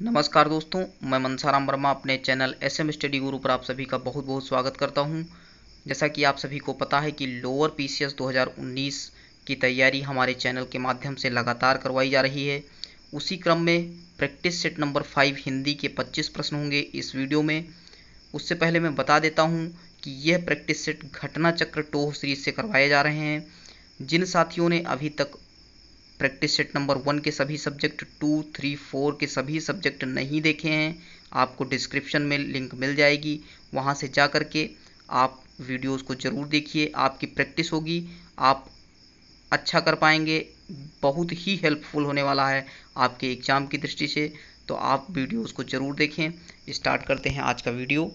नमस्कार दोस्तों, मैं मनसाराम वर्मा अपने चैनल एसएम स्टडी गुरु पर आप सभी का बहुत बहुत स्वागत करता हूं। जैसा कि आप सभी को पता है कि लोअर पीसीएस 2019 की तैयारी हमारे चैनल के माध्यम से लगातार करवाई जा रही है। उसी क्रम में प्रैक्टिस सेट नंबर 5 हिंदी के 25 प्रश्न होंगे इस वीडियो में। उससे पहले मैं बता देता हूँ कि यह प्रैक्टिस सेट घटना चक्र टोह सीरीज से करवाए जा रहे हैं। जिन साथियों ने अभी तक प्रैक्टिस सेट नंबर 1 के सभी सब्जेक्ट 2, 3, 4 के सभी सब्जेक्ट नहीं देखे हैं, आपको डिस्क्रिप्शन में लिंक मिल जाएगी, वहां से जा कर के आप वीडियोस को ज़रूर देखिए। आपकी प्रैक्टिस होगी, आप अच्छा कर पाएंगे, बहुत ही हेल्पफुल होने वाला है आपके एग्ज़ाम की दृष्टि से। तो आप वीडियोस को ज़रूर देखें। स्टार्ट करते हैं आज का वीडियो।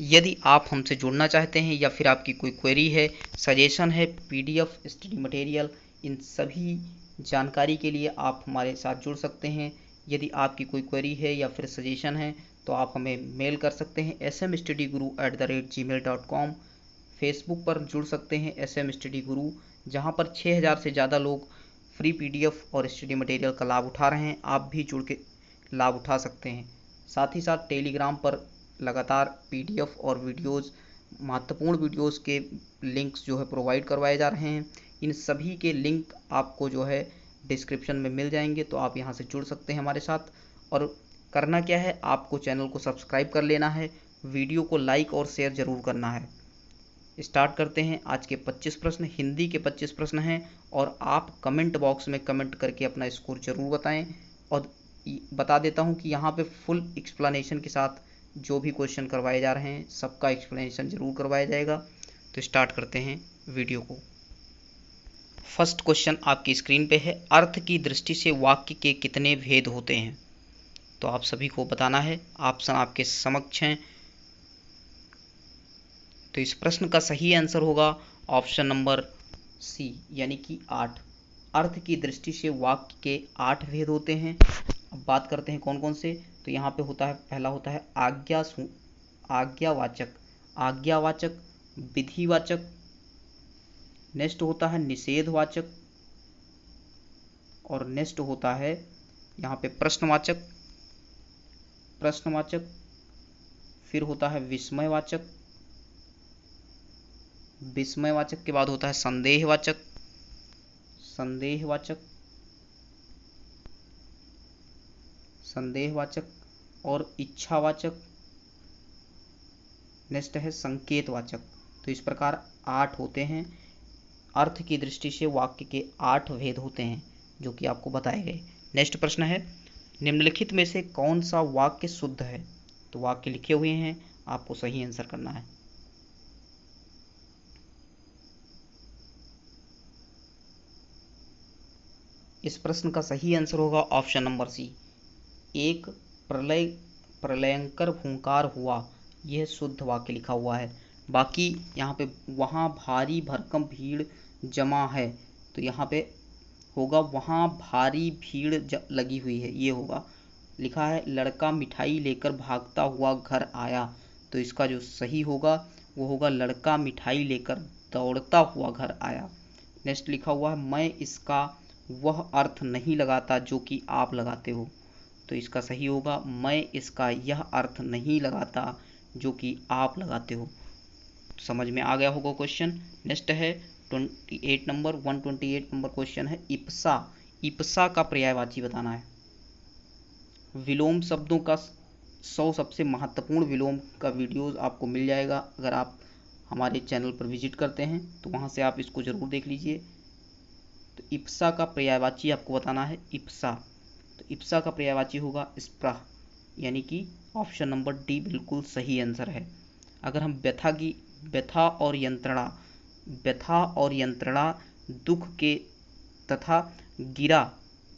यदि आप हमसे जुड़ना चाहते हैं या फिर आपकी कोई क्वेरी है, सजेशन है, पीडीएफ, स्टडी मटेरियल, इन सभी जानकारी के लिए आप हमारे साथ जुड़ सकते हैं। यदि आपकी कोई क्वेरी है या फिर सजेशन है तो आप हमें मेल कर सकते हैं smstdguru@gmail.com। फेसबुक पर जुड़ सकते हैं SM स्टडी गुरु, जहाँ पर 6000 से ज़्यादा लोग फ्री पीडीएफ और स्टडी मटेरियल का लाभ उठा रहे हैं। आप भी जुड़ के लाभ उठा सकते हैं। साथ ही साथ टेलीग्राम पर लगातार पीडीएफ और वीडियोस, महत्वपूर्ण वीडियोस के लिंक्स जो है प्रोवाइड करवाए जा रहे हैं। इन सभी के लिंक आपको जो है डिस्क्रिप्शन में मिल जाएंगे, तो आप यहां से जुड़ सकते हैं हमारे साथ। और करना क्या है, आपको चैनल को सब्सक्राइब कर लेना है, वीडियो को लाइक और शेयर ज़रूर करना है। स्टार्ट करते हैं। आज के 25 प्रश्न हिंदी के 25 प्रश्न हैं और आप कमेंट बॉक्स में कमेंट करके अपना स्कोर ज़रूर बताएं। और बता देता हूं कि यहाँ पे फुल एक्सप्लेनेशन के साथ जो भी क्वेश्चन करवाए जा रहे हैं सबका एक्सप्लेनेशन ज़रूर करवाया जाएगा। तो स्टार्ट करते हैं वीडियो को। फर्स्ट क्वेश्चन आपकी स्क्रीन पे है, अर्थ की दृष्टि से वाक्य के कितने भेद होते हैं? तो आप सभी को बताना है। ऑप्शन आपके समक्ष हैं। तो इस प्रश्न का सही आंसर होगा ऑप्शन नंबर सी, यानी कि 8। अर्थ की दृष्टि से वाक्य के 8 भेद होते हैं। अब बात करते हैं कौन कौन से। तो यहाँ पे होता है, पहला होता है आज्ञावाचक, आज्ञावाचक, विधिवाचक। नेक्स्ट होता है निषेधवाचक, और नेक्स्ट होता है यहाँ पे प्रश्नवाचक, प्रश्नवाचक। फिर होता है विस्मयवाचक, विस्मयवाचक के बाद होता है संदेहवाचक, संदेहवाचक, संदेहवाचक, और इच्छावाचक। नेक्स्ट है संकेतवाचक। तो इस प्रकार 8 होते हैं। अर्थ की दृष्टि से वाक्य के 8 भेद होते हैं जो कि आपको बताए गए। नेक्स्ट प्रश्न है, निम्नलिखित में से कौन सा वाक्य शुद्ध है? तो वाक्य लिखे हुए हैं, आपको सही आंसर करना है। इस प्रश्न का सही आंसर होगा ऑप्शन नंबर सी, एक प्रलयंकर हुंकार हुआ, यह शुद्ध वाक्य लिखा हुआ है। बाकी यहाँ पे वहाँ भारी भरकम भीड़ जमा है, तो यहाँ पे होगा वहाँ भारी भीड़ लगी हुई है, ये होगा। लिखा है लड़का मिठाई लेकर भागता हुआ घर आया, तो इसका जो सही होगा वो होगा लड़का मिठाई लेकर दौड़ता हुआ घर आया। नेक्स्ट लिखा हुआ है मैं इसका वह अर्थ नहीं लगाता जो कि आप लगाते हो, तो इसका सही होगा मैं इसका यह अर्थ नहीं लगाता जो कि आप लगाते हो। समझ में आ गया होगा क्वेश्चन। नेक्स्ट है 128 नंबर क्वेश्चन है, इप्सा, इप्सा का पर्यायवाची बताना है। विलोम शब्दों का 100 सबसे महत्वपूर्ण विलोम का वीडियोस आपको मिल जाएगा अगर आप हमारे चैनल पर विजिट करते हैं, तो वहां से आप इसको ज़रूर देख लीजिए। तो इप्सा का पर्यायवाची आपको बताना है, इप्सा। तो इप्सा का पर्यायवाची होगा स्प्रह, यानी कि ऑप्शन नंबर डी बिल्कुल सही आंसर है। अगर हम व्यथा और यंत्रणा, व्यथा और यंत्रणा दुख के तथा गिरा,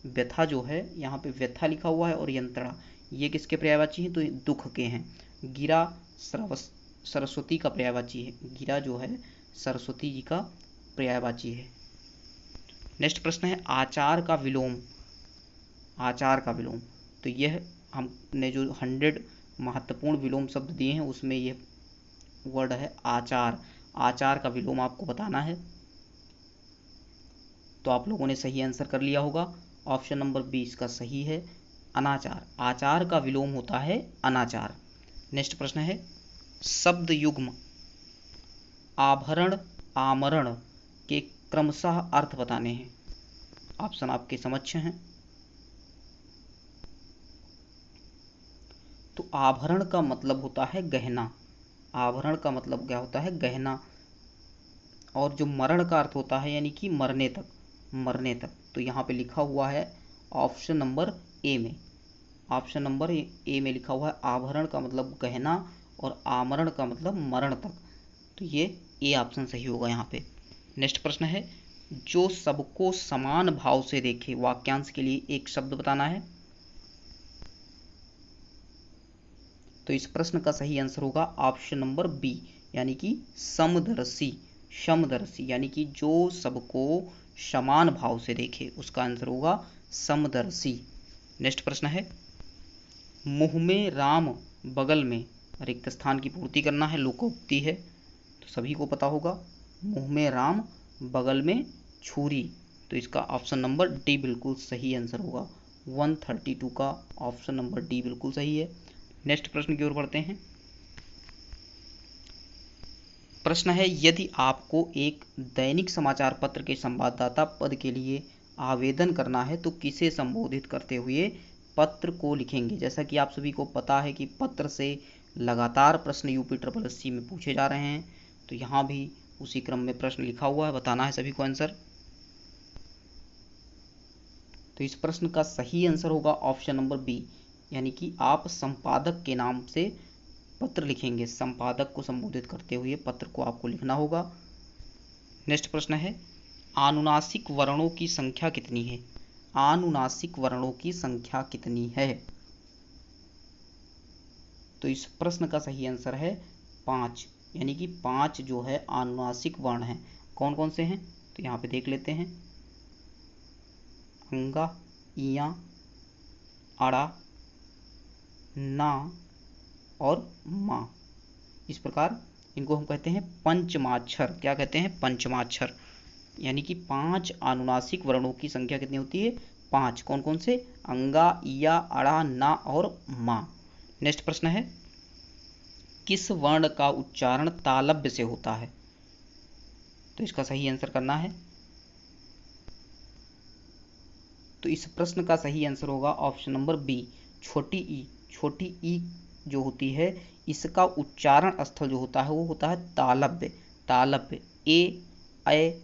व्यथा जो है यहाँ पे व्यथा लिखा हुआ है और यंत्रणा ये किसके पर्यायवाची हैं? तो दुख के हैं। गिरा सरस्वती का पर्यायवाची है, गिरा जो है सरस्वती जी का पर्यायवाची है। नेक्स्ट प्रश्न है आचार का विलोम, आचार का विलोम। तो यह हमने जो 100 महत्वपूर्ण विलोम शब्द दिए हैं उसमें यह वर्ड है आचार। आचार का विलोम आपको बताना है। तो आप लोगों ने सही आंसर कर लिया होगा, ऑप्शन नंबर 20 का सही है। अनाचार, आचार का विलोम होता है अनाचार। नेक्स्ट प्रश्न है शब्द युग्म आभरण आमरण के क्रमशः अर्थ बताने हैं। ऑप्शन आपके समक्ष हैं। तो आभरण का मतलब होता है गहना, आभरण का मतलब क्या होता है गहना, और जो मरण का अर्थ होता है यानी कि मरने तक, मरने तक। तो यहाँ पे लिखा हुआ है ऑप्शन नंबर ए में, ऑप्शन नंबर ए में लिखा हुआ है आभरण का मतलब गहना और आमरण का मतलब मरण तक। तो ये ए ऑप्शन सही होगा यहाँ पे। नेक्स्ट प्रश्न है जो सबको समान भाव से देखे, वाक्यांश के लिए एक शब्द बताना है। तो इस प्रश्न का सही आंसर होगा ऑप्शन नंबर बी, यानी कि समदर्शी, समदर्शी यानी कि जो सबको समान भाव से देखे, उसका आंसर होगा समदर्शी। नेक्स्ट प्रश्न है मुंह में राम बगल में, रिक्त स्थान की पूर्ति करना है, लोकोक्ति है तो सभी को पता होगा। मुंह में राम बगल में छुरी, तो इसका ऑप्शन नंबर डी बिल्कुल सही आंसर होगा। 132 का ऑप्शन नंबर डी बिल्कुल सही है। नेक्स्ट प्रश्न की ओर बढ़ते हैं। प्रश्न है यदि आपको एक दैनिक समाचार पत्र के संवाददाता पद के लिए आवेदन करना है तो किसे संबोधित करते हुए पत्र को लिखेंगे। जैसा कि आप सभी को पता है कि पत्र से लगातार प्रश्न यूपी SSC में पूछे जा रहे हैं, तो यहाँ भी उसी क्रम में प्रश्न लिखा हुआ है, बताना है सभी को आंसर। तो इस प्रश्न का सही आंसर होगा ऑप्शन नंबर बी, यानी कि आप संपादक के नाम से पत्र लिखेंगे, संपादक को संबोधित करते हुए पत्र को आपको लिखना होगा। नेक्स्ट प्रश्न है अनुनासिक वर्णों की संख्या कितनी है। अनुनासिक वर्णों की संख्या कितनी है। तो इस प्रश्न का सही आंसर है 5, यानी कि 5 जो है अनुनासिक वर्ण हैं। कौन कौन से हैं तो यहाँ पे देख लेते हैं। अंगा, इया, अड़ा, ना और मा। इस प्रकार इनको हम कहते हैं पंचमाक्षर। क्या कहते हैं पंचमाक्षर, यानी कि 5 अनुनासिक वर्णों की संख्या कितनी होती है 5। कौन कौन से अंगा, इया, अड़ा, ना और मा। नेक्स्ट प्रश्न है किस वर्ण का उच्चारण तालव्य से होता है। तो इसका सही आंसर करना है। तो इस प्रश्न का सही आंसर होगा ऑप्शन नंबर बी, छोटी ई। छोटी ई जो होती है इसका उच्चारण स्थल जो होता है वो होता है तालव्य। तालव्य ए,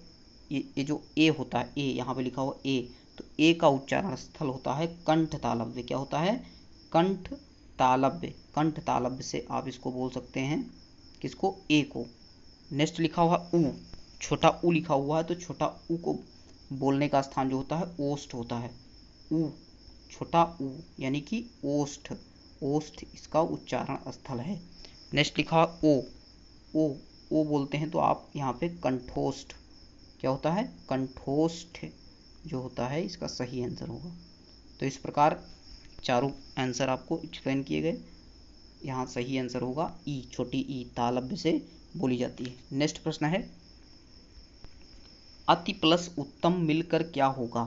ये जो ए होता है, ए यहाँ पे लिखा हुआ ए, तो ए का उच्चारण स्थल होता है कंठ तालव्य। क्या होता है कंठ तालव्य। कंठ तालव्य से आप इसको बोल सकते हैं किसको, ए को। नेक्स्ट लिखा हुआ उ, छोटा उ लिखा हुआ है, तो छोटा उ को बोलने का स्थान जो होता है ओष्ठ होता है। उ, छोटा उ यानी कि ओष्ठ, ओष्ठ इसका उच्चारण स्थल है। नेक्स्ट लिखा ओ, ओ बोलते हैं तो आप यहाँ पे कंठोष्ठ। क्या होता है कंठोष्ठ जो होता है इसका सही आंसर होगा। तो इस प्रकार चारों आंसर आपको एक्सप्लेन किए गए। यहाँ सही आंसर होगा ई, छोटी ई तालव्य से बोली जाती है। नेक्स्ट प्रश्न है अति प्लस उत्तम मिलकर क्या होगा।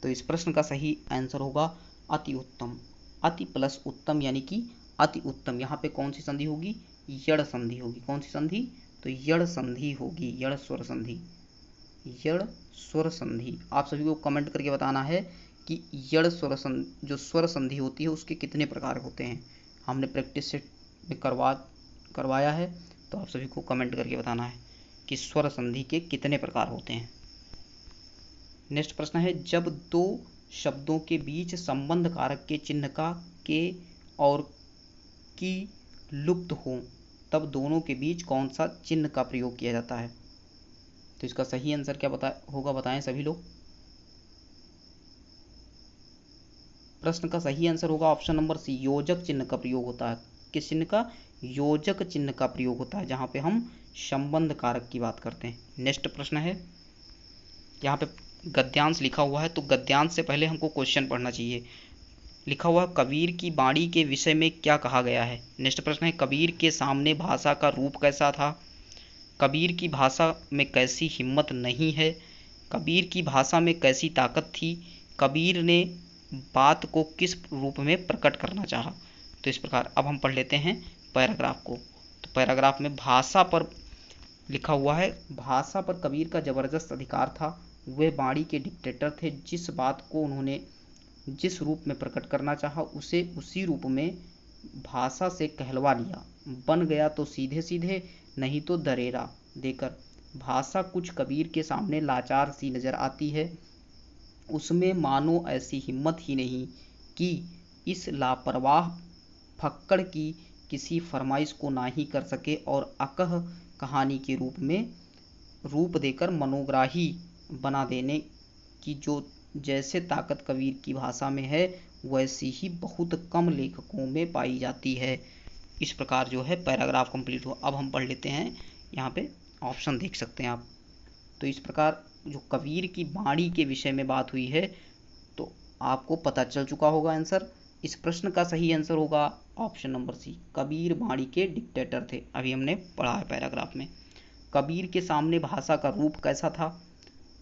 तो इस प्रश्न का सही आंसर होगा अति उत्तम। अति प्लस उत्तम यानी कि अति उत्तम। यहाँ पे कौन सी संधि होगी, यड़ संधि होगी। कौन सी संधि, तो यड़ संधि होगी, यड़ स्वर संधि, यड़ स्वर संधि। आप सभी को कमेंट करके बताना है कि यड़ स्वर संधि, जो स्वर संधि होती है उसके कितने प्रकार होते हैं। हमने प्रैक्टिस सेट में करवाया है, तो आप सभी को कमेंट करके बताना है कि स्वर संधि के कितने प्रकार होते हैं। नेक्स्ट प्रश्न है जब दो शब्दों के बीच संबंध कारक के चिन्ह का के और की लुप्त हो तब दोनों के बीच कौन सा चिन्ह का प्रयोग किया जाता है। तो इसका सही आंसर क्या होगा बताएं सभी लोग। प्रश्न का सही आंसर होगा ऑप्शन नंबर सी, योजक चिन्ह का प्रयोग होता है। किस चिन्ह का, योजक चिन्ह का प्रयोग होता है, जहां पे हम संबंध कारक की बात करते हैं। नेक्स्ट प्रश्न है, यहाँ पे गद्यांश लिखा हुआ है, तो गद्यांश से पहले हमको क्वेश्चन पढ़ना चाहिए। लिखा हुआ कबीर की बाणी के विषय में क्या कहा गया है। नेक्स्ट प्रश्न है कबीर के सामने भाषा का रूप कैसा था। कबीर की भाषा में कैसी हिम्मत नहीं है। कबीर की भाषा में कैसी ताकत थी। कबीर ने बात को किस रूप में प्रकट करना चाहा। तो इस प्रकार अब हम पढ़ लेते हैं पैराग्राफ को। तो पैराग्राफ में भाषा पर लिखा हुआ है, भाषा पर कबीर का जबरदस्त अधिकार था। वे वाणी के डिक्टेटर थे। जिस बात को उन्होंने जिस रूप में प्रकट करना चाहा उसे उसी रूप में भाषा से कहलवा लिया। बन गया तो सीधे सीधे, नहीं तो दरेरा देकर। भाषा कुछ कबीर के सामने लाचार सी नजर आती है। उसमें मानो ऐसी हिम्मत ही नहीं कि इस लापरवाह फक्कड़ की किसी फरमाइश को ना ही कर सके और अकह कहानी के रूप देकर मनोग्राही बना देने की जो जैसे ताकत कबीर की भाषा में है वैसी ही बहुत कम लेखकों में पाई जाती है। इस प्रकार जो है पैराग्राफ कंप्लीट हुआ। अब हम पढ़ लेते हैं, यहाँ पे ऑप्शन देख सकते हैं आप। तो इस प्रकार जो कबीर की वाणी के विषय में बात हुई है तो आपको पता चल चुका होगा आंसर। इस प्रश्न का सही आंसर होगा ऑप्शन नंबर सी, कबीर वाणी के डिक्टेटर थे। अभी हमने पढ़ा है पैराग्राफ में। कबीर के सामने भाषा का रूप कैसा था।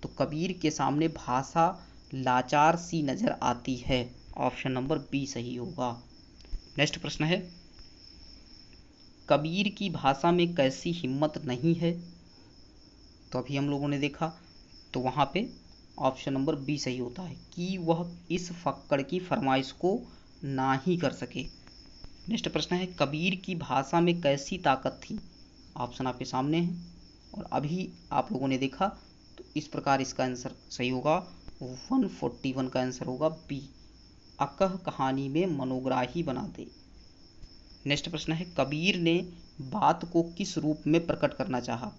तो कबीर के सामने भाषा लाचार सी नजर आती है। ऑप्शन नंबर बी सही होगा। नेक्स्ट प्रश्न है, कबीर की भाषा में कैसी हिम्मत नहीं है। तो अभी हम लोगों ने देखा तो वहाँ पे ऑप्शन नंबर बी सही होता है कि वह इस फक्कड़ की फरमाइश को ना ही कर सके। नेक्स्ट प्रश्न है, कबीर की भाषा में कैसी ताकत थी। ऑप्शन आपके सामने है और अभी आप लोगों ने देखा। तो इस प्रकार इसका आंसर सही होगा 141 का आंसर होगा बी, अकह कहानी में मनोग्राही बना दे। नेक्स्ट प्रश्न है, कबीर ने बात को किस रूप में प्रकट करना चाहा।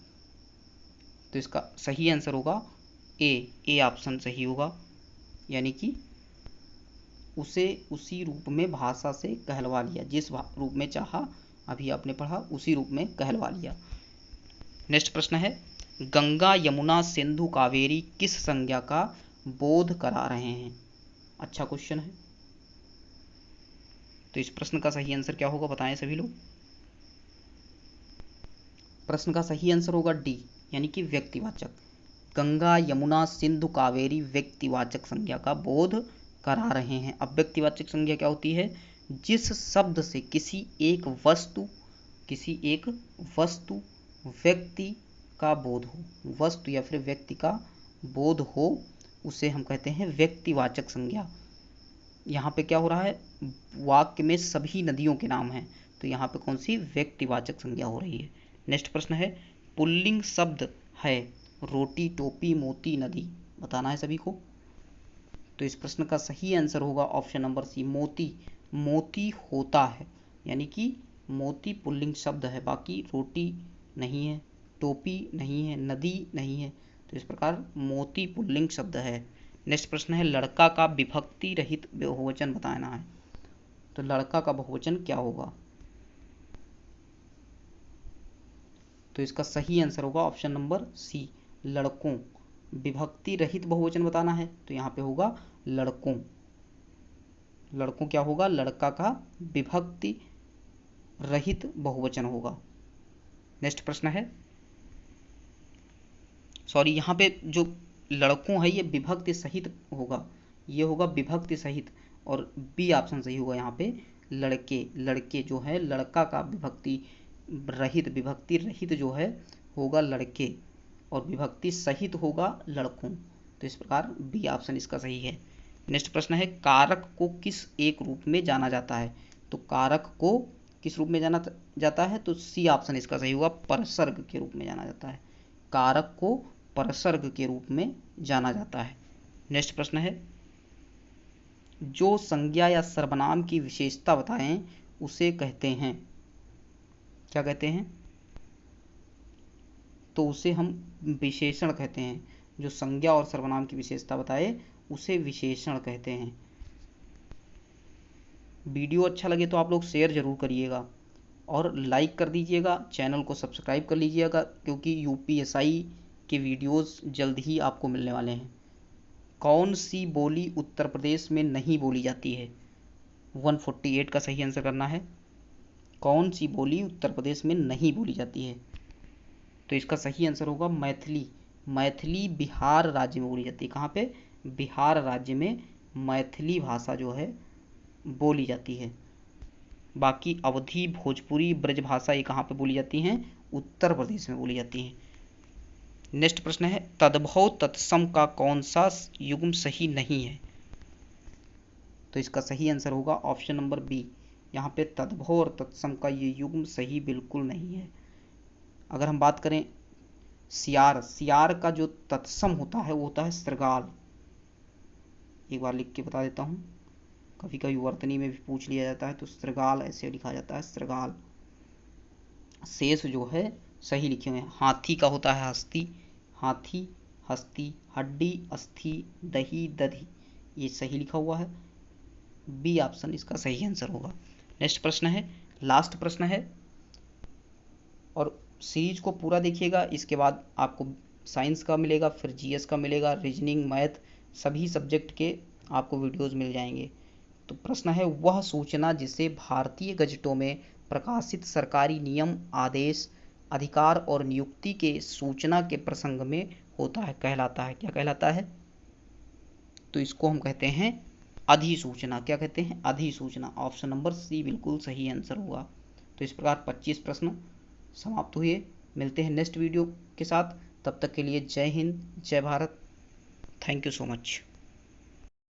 तो इसका सही आंसर होगा ए ऑप्शन सही होगा, यानी कि उसे उसी रूप में भाषा से कहलवा लिया। जिस रूप में चाहा, अभी आपने पढ़ा, उसी रूप में कहलवा लिया। नेक्स्ट प्रश्न है, गंगा यमुना सिंधु कावेरी किस संज्ञा का बोध करा रहे हैं। अच्छा क्वेश्चन है। तो इस प्रश्न का सही आंसर क्या होगा बताएं सभी लोग। प्रश्न का सही आंसर होगा डी, यानी कि व्यक्तिवाचक। गंगा यमुना सिंधु कावेरी व्यक्तिवाचक संज्ञा का बोध करा रहे हैं। अब व्यक्तिवाचक संज्ञा क्या होती है, जिस शब्द से किसी एक वस्तु व्यक्ति का बोध हो, वस्तु या फिर व्यक्ति का बोध हो, उसे हम कहते हैं व्यक्तिवाचक संज्ञा। यहाँ पे क्या हो रहा है, वाक्य में सभी नदियों के नाम हैं, तो यहाँ पे कौन सी व्यक्तिवाचक संज्ञा हो रही है। नेक्स्ट प्रश्न है, पुल्लिंग शब्द है रोटी टोपी मोती नदी, बताना है सभी को। तो इस प्रश्न का सही आंसर होगा ऑप्शन नंबर सी, मोती। मोती होता है, यानी कि मोती पुल्लिंग शब्द है, बाकी रोटी नहीं है, टोपी नहीं है, नदी नहीं है। तो इस प्रकार मोती पुल्लिंग शब्द है। नेक्स्ट प्रश्न है, लड़का का विभक्ति रहित बहुवचन बताना है। तो लड़का का बहुवचन क्या होगा। तो इसका सही आंसर होगा ऑप्शन नंबर सी, लड़कों। विभक्ति रहित बहुवचन बताना है तो यहाँ पे होगा लड़कों। लड़कों क्या होगा, लड़का का विभक्ति रहित बहुवचन होगा। नेक्स्ट प्रश्न है, सॉरी यहाँ पे जो लड़कों है ये विभक्ति सहित होगा, ये होगा विभक्ति सहित, और बी ऑप्शन सही होगा यहाँ पे लड़के। लड़के जो है, लड़का का विभक्ति रहित जो है होगा लड़के, और विभक्ति सहित होगा लड़कों। तो इस प्रकार बी ऑप्शन इसका सही है। नेक्स्ट प्रश्न है, कारक को किस एक रूप में जाना जाता है। तो कारक को किस रूप में जाना जाता है, तो सी ऑप्शन इसका सही होगा, परसर्ग के रूप में जाना जाता है। कारक को परसर्ग के रूप में जाना जाता है। नेक्स्ट प्रश्न है, जो संज्ञा या सर्वनाम की विशेषता बताएं उसे कहते हैं, क्या कहते हैं। तो उसे हम विशेषण कहते हैं। जो संज्ञा और सर्वनाम की विशेषता बताए उसे विशेषण कहते हैं। वीडियो अच्छा लगे तो आप लोग शेयर जरूर करिएगा और लाइक कर दीजिएगा, चैनल को सब्सक्राइब कर लीजिएगा, क्योंकि यूपीएसआई के वीडियोस जल्द ही आपको मिलने वाले हैं। कौन सी बोली उत्तर प्रदेश में नहीं बोली जाती है। 148 का सही आंसर करना है। कौन सी बोली उत्तर प्रदेश में नहीं बोली जाती है। तो इसका सही आंसर होगा मैथिली। मैथिली बिहार राज्य में बोली जाती है। कहाँ पे, बिहार राज्य में मैथिली भाषा जो है बोली जाती है। बाकी अवधी, भोजपुरी, ब्रजभाषा ये कहाँ पे बोली जाती हैं? उत्तर प्रदेश में बोली जाती हैं। नेक्स्ट प्रश्न है तद्भव तत्सम का कौन सा युग्म सही नहीं है? तो इसका सही आंसर होगा ऑप्शन नंबर बी। यहाँ पे तद्भव और तत्सम का ये युग्म सही बिल्कुल नहीं है। अगर हम बात करें सियार, सियार का जो तत्सम होता है वो होता है श्रृगाल। एक बार लिख के बता देता हूँ, कभी कभी वर्तनी में भी पूछ लिया जाता है, तो श्रृगाल ऐसे लिखा जाता है, श्रृगाल। शेष जो है सही लिखे हुए हैं। हाथी का होता है हस्ती, हाथी, हस्ती, हड्डी, अस्थि, दही, दधि, ये सही लिखा हुआ है। बी ऑप्शन इसका सही आंसर होगा। नेक्स्ट प्रश्न है, लास्ट प्रश्न है, और सीरीज को पूरा देखिएगा। इसके बाद आपको साइंस का मिलेगा, फिर जीएस का मिलेगा, रीजनिंग, मैथ, सभी सब्जेक्ट के आपको वीडियोस मिल जाएंगे। तो प्रश्न है वह सूचना जिसे भारतीय गजटों में प्रकाशित सरकारी नियम, आदेश, अधिकार और नियुक्ति के सूचना के प्रसंग में होता है कहलाता है, क्या कहलाता है? तो इसको हम कहते हैं अधिसूचना। क्या कहते हैं? अधिसूचना। ऑप्शन नंबर सी बिल्कुल सही आंसर होगा। तो इस प्रकार 25 प्रश्न समाप्त हुए। मिलते हैं नेक्स्ट वीडियो के साथ, तब तक के लिए जय हिंद, जय Bharat. Thank you so much.